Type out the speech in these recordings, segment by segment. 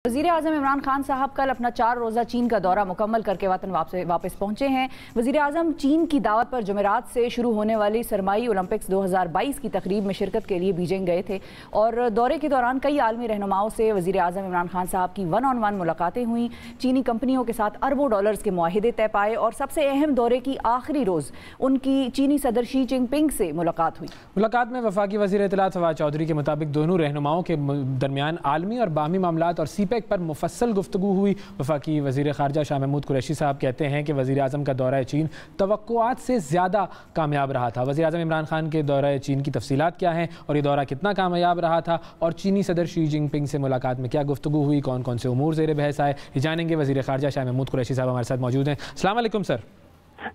वज़ीर-ए-आज़म इमरान खान साहब कल अपना 4 रोज़ा चीन का दौरा मुकम्मल करके वतन वापस पहुँचे हैं। वज़ीर-ए-आज़म चीन की दावत पर जुमेरात से शुरू होने वाली सरमाई ओलंपिक्स 2022 की तकरीब में शिरकत के लिए बीजिंग गए थे और दौरे के दौरान कई आलमी रहनुमाओं से वज़ीर-ए-आज़म इमरान खान साहब की वन-ऑन-वन मुलाकातें हुई। चीनी कंपनियों के साथ अरबों डॉलर्स के मुआहिदे तय पाए और सबसे अहम दौरे की आखिरी रोज़ उनकी चीनी सदर शी जिनपिंग से मुलाकात हुई। मुलाकात में वफाकी वज़ीर इत्तलात फवाद चौधरी के मुताबिक दोनों रहनुमाओं के दरमियान आलमी और बाहमी मामलात और सीपेक पर मुफस्सल गुफ्तगू हुई। वफाकी वज़ीर ख़ारजा शाह महमूद कुरैशी साहब कहते हैं कि वज़ीर आज़म का दौरा चीन तवक्कुआत से ज़्यादा कामयाब रहा था। वज़ीर आज़म इमरान खान के दौरा चीन की तफसीलात क्या हैं और ये दौरा कितना कामयाब रहा था और चीनी सदर शी जिनपिंग से मुलाकात में क्या गुफ्तगू हुई, कौन कौन से उमूर ज़ेर बहस आए, ये जानेंगे। वज़ीर ख़ारजा शाह महमूद कुरैशी साहब हमारे साथ मौजूद हैं। अस्सलाम वालेकुम सर।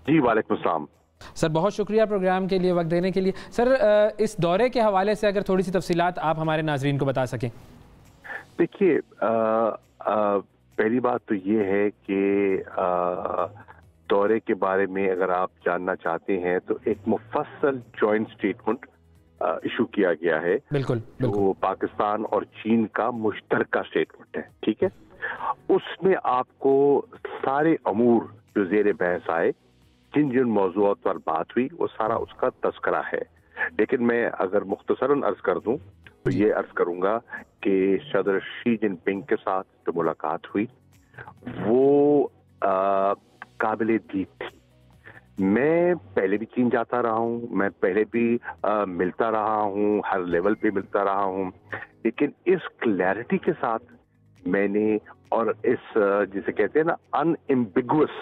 जी वालेकुम सलाम सर, बहुत शुक्रिया प्रोग्राम के लिए वक्त देने के लिए। सर, इस दौरे के हवाले से अगर थोड़ी सी तफसीलात आप हमारे नाजरीन को बता सकें। देखिए, पहली बात तो ये है कि दौरे के बारे में अगर आप जानना चाहते हैं तो एक मुफस्सल जॉइंट स्टेटमेंट इशू किया गया है। बिल्कुल, वो पाकिस्तान और चीन का मुश्तरका स्टेटमेंट है, ठीक है। उसमें आपको सारे अमूर जो ज़ेर बहस आए, जिन जिन मौज़ूआत पर बात हुई, वो सारा उसका तज़किरा है। लेकिन मैं अगर मुख्तसरन अर्ज कर दूं तो ये अर्ज करूंगा कि सदर शी जिनपिंग के साथ जो मुलाकात हुई वो काबिल दीद थी। मैं पहले भी चीन जाता रहा हूँ, मैं पहले भी मिलता रहा हूँ, हर लेवल पे मिलता रहा हूँ, लेकिन इस क्लैरिटी के साथ मैंने और इस जिसे कहते हैं ना अनएम्बिगुअस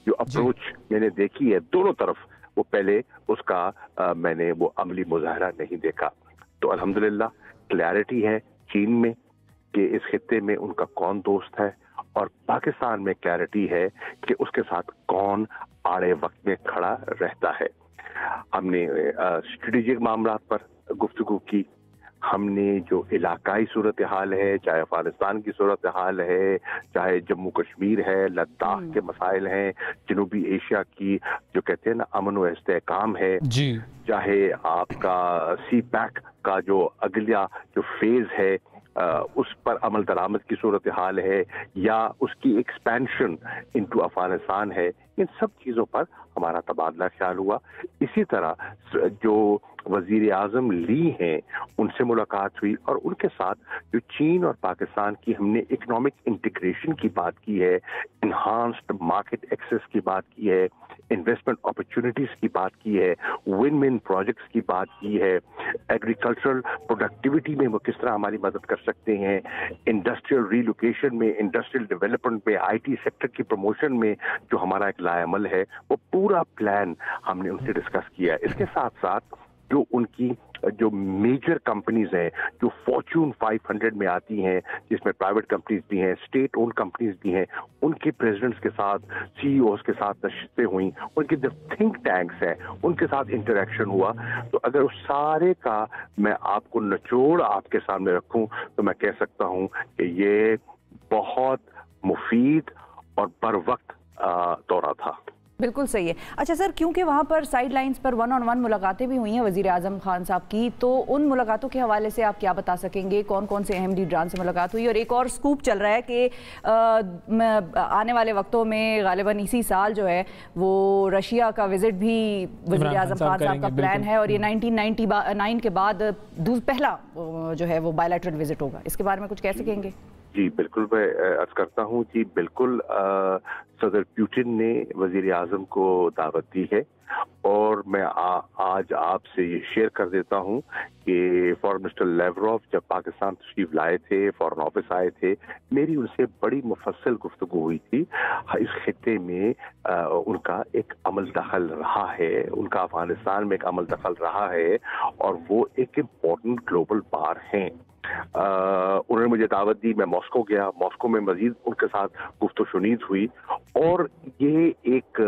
जो अप्रोच मैंने देखी है दोनों तरफ, वो पहले उसका मैंने वो अमली मुजाहरा नहीं देखा। तो अल्हम्दुलिल्लाह क्लैरिटी है चीन में कि इस खित्ते में उनका कौन दोस्त है, और पाकिस्तान में क्लैरिटी है कि उसके साथ कौन आड़े वक्त में खड़ा रहता है। हमने स्ट्रेटेजिक मामलात पर गुफ्तगू की, हमने जो इलाकाई सूरत हाल है, चाहे अफगानिस्तान की सूरत हाल है, चाहे जम्मू कश्मीर है, लद्दाख के मसाइल हैं, जनूबी एशिया की जो कहते हैं ना अमन व इस्तेहकाम है जी, चाहे आपका सी पैक का जो अगला जो फेज है उस पर अमल दरामद की सूरत हाल है, या उसकी एक्सपेंशन इनटू अफगानिस्तान है, इन सब चीज़ों पर हमारा तबादला ख्याल हुआ। इसी तरह जो वज़ीर आज़म ली हैं उनसे मुलाकात हुई और उनके साथ जो चीन और पाकिस्तान की हमने इकोनॉमिक इंटीग्रेशन की बात की है, इन्हांस्ड मार्केट एक्सेस की बात की है, इन्वेस्टमेंट अपॉर्चुनिटीज की बात की है, विन विन प्रोजेक्ट्स की बात की है, एग्रीकल्चरल प्रोडक्टिविटी में वो किस तरह हमारी मदद कर सकते हैं, इंडस्ट्रियल रीलोकेशन में, इंडस्ट्रियल डेवलपमेंट में, आईटी सेक्टर की प्रमोशन में जो हमारा एक लाएमल है, वो पूरा प्लान हमने उनसे डिस्कस किया है। इसके साथ साथ जो उनकी जो मेजर कंपनीज हैं जो फॉर्च्यून 500 में आती हैं, जिसमें प्राइवेट कंपनीज भी हैं, स्टेट ओन कंपनीज भी हैं, उनके प्रेसिडेंट्स के साथ, सीईओज के साथ नशिस्तें हुई, उनके जो थिंक टैंक्स हैं उनके साथ इंटरेक्शन हुआ। तो अगर उस सारे का मैं आपको निचोड़ आपके सामने रखूं तो मैं कह सकता हूं कि ये बहुत मुफीद और बर वक्त दौरा था। बिल्कुल सही है। अच्छा सर, क्योंकि वहाँ पर साइड लाइंस पर वन-ऑन-वन मुलाकातें भी हुई हैं वज़ीर आज़म खान साहब की, तो उन मुलाकातों के हवाले से आप क्या बता सकेंगे? कौन कौन से अहम लीडरान से मुलाकात हुई? और एक और स्कूप चल रहा है कि आने वाले वक्तों में गालिबन इसी साल जो है वो रशिया का विजिट भी वज़ीर आज़म खान साहब का प्लान है, और ये 1999 के बाद पहला जो है वो बायलैटरल विजिट होगा। इसके बारे में कुछ कह सकेंगे? जी बिल्कुल, मैं अर्ज करता हूँ। जी बिल्कुल, सदर पुतिन ने वज़ीर आज़म को दावत दी है, और मैं आज आपसे ये शेयर कर देता हूँ कि फॉरेन मिनिस्टर लेवरोव जब पाकिस्तान तशरीफ लाए थे, फॉरेन ऑफिस आए थे, मेरी उनसे बड़ी मुफस्सल गुफ्तगू हुई थी। इस खित्ते में उनका एक अमल दखल रहा है, उनका अफगानिस्तान में एक अमल दखल रहा है, और वो एक इम्पोर्टेंट ग्लोबल पावर हैं। उन्होंने मुझे दावत दी, मैं मॉस्को गया, मॉस्को में मजीद उनके साथ गुफ्तगू हुई, और ये एक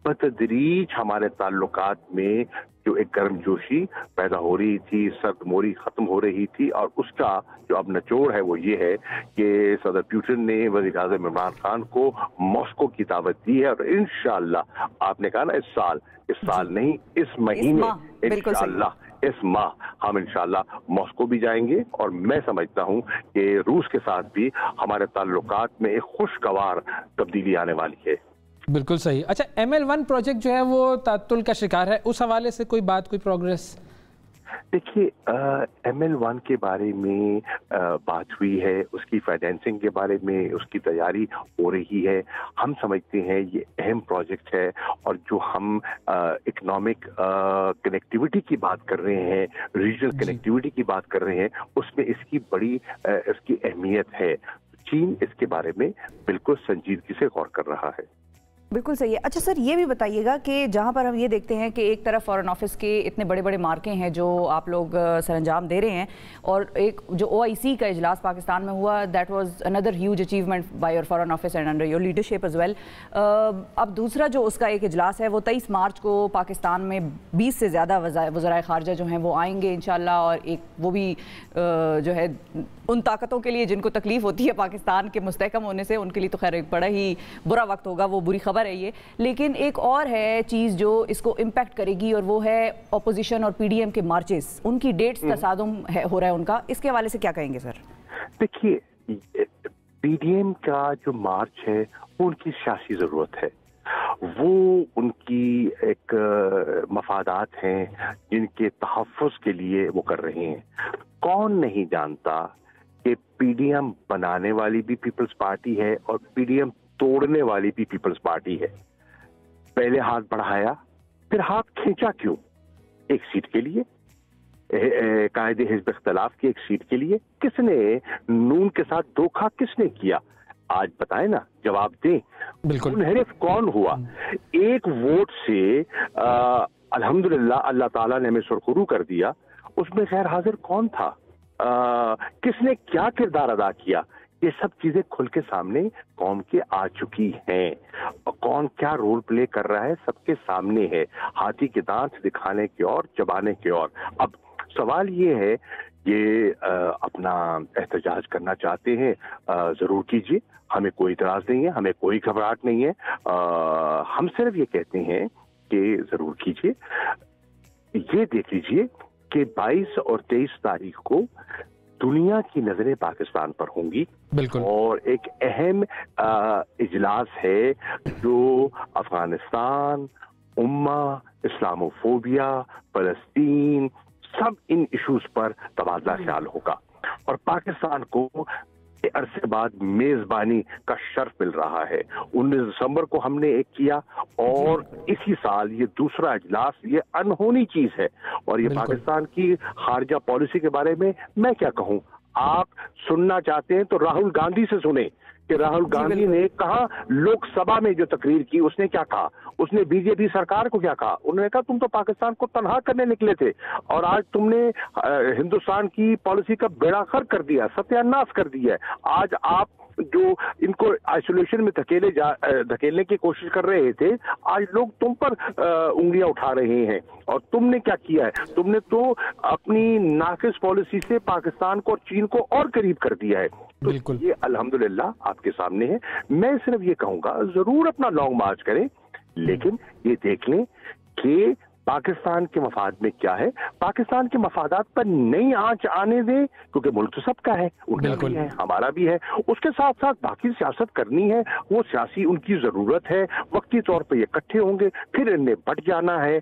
बतदरीज हमारे ताल्लुकात में जो एक गर्मजोशी पैदा हो रही थी, सर्दमोरी खत्म हो रही थी, और उसका जो अब निचोड़ है वो ये है कि सदर पुतिन ने वज़ीर आज़म इमरान खान को मॉस्को की दावत दी है, और इंशाअल्लाह आपने कहा ना इस साल नहीं, इस महीने इंशाअल्लाह इस माह हम इंशाल्लाह मॉस्को भी जाएंगे और मैं समझता हूं कि रूस के साथ भी हमारे ताल्लुकात में एक खुशगवार तब्दीली आने वाली है। बिल्कुल सही। अच्छा, ML1 प्रोजेक्ट जो है वो तातुल का शिकार है, उस हवाले से कोई बात, कोई प्रोग्रेस? देखिए, ML1 के बारे में बात हुई है, उसकी फाइनेंसिंग के बारे में उसकी तैयारी हो रही है। हम समझते हैं ये अहम प्रोजेक्ट है और जो हम इकोनॉमिक कनेक्टिविटी की बात कर रहे हैं, रीजनल कनेक्टिविटी की बात कर रहे हैं, उसमें इसकी बड़ी इसकी अहमियत है। चीन इसके बारे में बिल्कुल संजीदगी से गौर कर रहा है। बिल्कुल सही है। अच्छा सर, ये भी बताइएगा कि जहाँ पर हम ये देखते हैं कि एक तरफ फॉरेन ऑफिस के इतने बड़े बड़े मार्के हैं जो आप लोग सरंजाम दे रहे हैं, और एक जो OIC का इजलास पाकिस्तान में हुआ, that was another huge achievement by your foreign office and under your leadership as well. अब दूसरा जो उसका एक इजलास है वो 23 मार्च को पाकिस्तान में 20 से ज़्यादा वज़राए ख़ारजा जो हैं वो आएंगे इंशाल्लाह, और एक वो भी जो है उन ताकतों के लिए जिनको तकलीफ़ होती है पाकिस्तान के मुस्तहकम होने से, उनके लिए तो खैर एक बड़ा ही बुरा वक्त होगा, वो बुरी खबर है ये। लेकिन एक और है चीज़ जो इसको इम्पैक्ट करेगी, और वो है अपोजिशन और PDM के मार्चेस, उनकी डेट्स तसादुम हो रहा है उनका, इसके हवाले से क्या कहेंगे सर? देखिए, PDM का जो मार्च है वो उनकी सियासी ज़रूरत है, वो उनकी एक मफादात हैं जिनके तहफ़्फ़ुज़ के लिए वो कर रहे हैं। कौन नहीं जानता कि PDM बनाने वाली भी पीपल्स पार्टी है और PDM तोड़ने वाली भी पीपल्स पार्टी है। पहले हाथ बढ़ाया, फिर हाथ खींचा क्यों? एक सीट के लिए, कायदे हिज़्ब इख्तिलाफ की एक सीट के लिए। किसने नून के साथ धोखा किसने किया? आज बताए ना, जवाब दें। बिल्कुल। मुनहरिफ कौन हुआ? एक वोट से अल्हम्दुलिल्लाह अल्लाह ताला ने हमें सुरखरू कर दिया। उसमें गैर हाजिर कौन था? किसने क्या किरदार अदा किया? ये सब चीजें खुल के सामने कौम के आ चुकी हैं। कौन क्या रोल प्ले कर रहा है सबके सामने है, हाथी के दांत दिखाने की और चबाने की ओर। अब सवाल ये है, ये अपना एहतजाज करना चाहते हैं, जरूर कीजिए, हमें कोई इतराज नहीं है, हमें कोई घबराहट नहीं है। हम सिर्फ ये कहते हैं कि जरूर कीजिए। ये देख लीजिए कि 22 और 23 तारीख को दुनिया की नजरें पाकिस्तान पर होंगी। बिल्कुल। और एक अहम इजलास है जो अफगानिस्तान, उम्मा, इस्लामोफोबिया, फलस्तीन, सब इन इश्यूज पर तबादला ख्याल होगा, और पाकिस्तान को अरसे बाद मेजबानी का शर्फ मिल रहा है। 19 दिसंबर को हमने एक किया, और इसी साल ये दूसरा इजलास, ये अनहोनी चीज है। और ये पाकिस्तान की खारजा पॉलिसी के बारे में मैं क्या कहूं। आप सुनना चाहते हैं तो राहुल गांधी से सुने कि राहुल गांधी ने कहा, लोकसभा में जो तकरीर की उसने क्या कहा, उसने बीजेपी सरकार को क्या कहा। उन्होंने कहा तुम तो पाकिस्तान को तनहा करने निकले थे, और आज तुमने हिंदुस्तान की पॉलिसी का बेड़ा गर्क कर दिया, सत्यानाश कर दिया है। आज आप जो इनको आइसोलेशन में धकेलने की कोशिश कर रहे थे, आज लोग तुम पर उंगलियां उठा रहे हैं। और तुमने क्या किया है? तुमने तो अपनी नाकिस पॉलिसी से पाकिस्तान को और चीन को और करीब कर दिया है। तो ये अल्हम्दुलिल्लाह आपके सामने है। मैं सिर्फ ये कहूंगा, जरूर अपना लॉन्ग मार्च करें, लेकिन ये देख लें कि पाकिस्तान के मफाद में क्या है। पाकिस्तान के मफादात पर नई आंच आने दें, क्योंकि मुल्क तो सबका है, उनका भी है, हमारा भी है। उसके साथ साथ बाकी सियासत करनी है, वो सियासी उनकी जरूरत है। वक्ती तौर पर ये इकट्ठे होंगे, फिर इन्हें बट जाना है।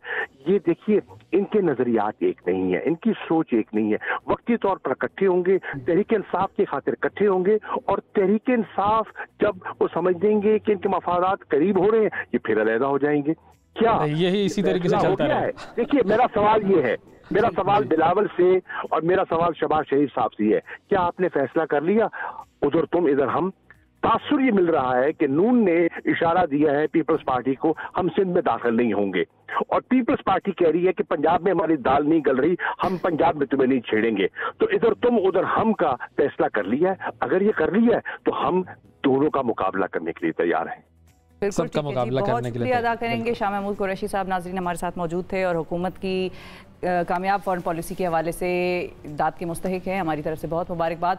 ये देखिए, इनके नजरियात एक नहीं है, इनकी सोच एक नहीं है। वक्ती तौर पर इकट्ठे होंगे, तहरीक इंसाफ की खातिर इकट्ठे होंगे, और तहरीक इंसाफ जब वो समझ देंगे कि इनके मफादात करीब हो रहे हैं, ये फिर अलहदा हो जाएंगे। क्या यही इसी तरीके से चलता है? देखिए, मेरा सवाल ये है, मेरा सवाल बिलावल से और मेरा सवाल शहबाज शरीफ साहब से है, क्या आपने फैसला कर लिया? उधर तुम इधर हम। तासुर ये मिल रहा है कि नून ने इशारा दिया है पीपल्स पार्टी को, हम सिंध में दाखिल नहीं होंगे, और पीपल्स पार्टी कह रही है कि पंजाब में हमारी दाल नहीं गल रही, हम पंजाब में तुम्हें नहीं छेड़ेंगे। तो इधर तुम उधर हम का फैसला कर लिया है। अगर ये कर लिया है तो हम दोनों का मुकाबला करने के लिए तैयार हैं। सबका मुकाबला करने के लिए अदा करेंगे। शाह महमूद कुरैशी साहब नाज़रीन हमारे साथ मौजूद थे, और हुकूमत की कामयाब फॉरेन पॉलिसी के हवाले से दाद के मुस्तहिक हैं। हमारी तरफ से बहुत मुबारकबाद।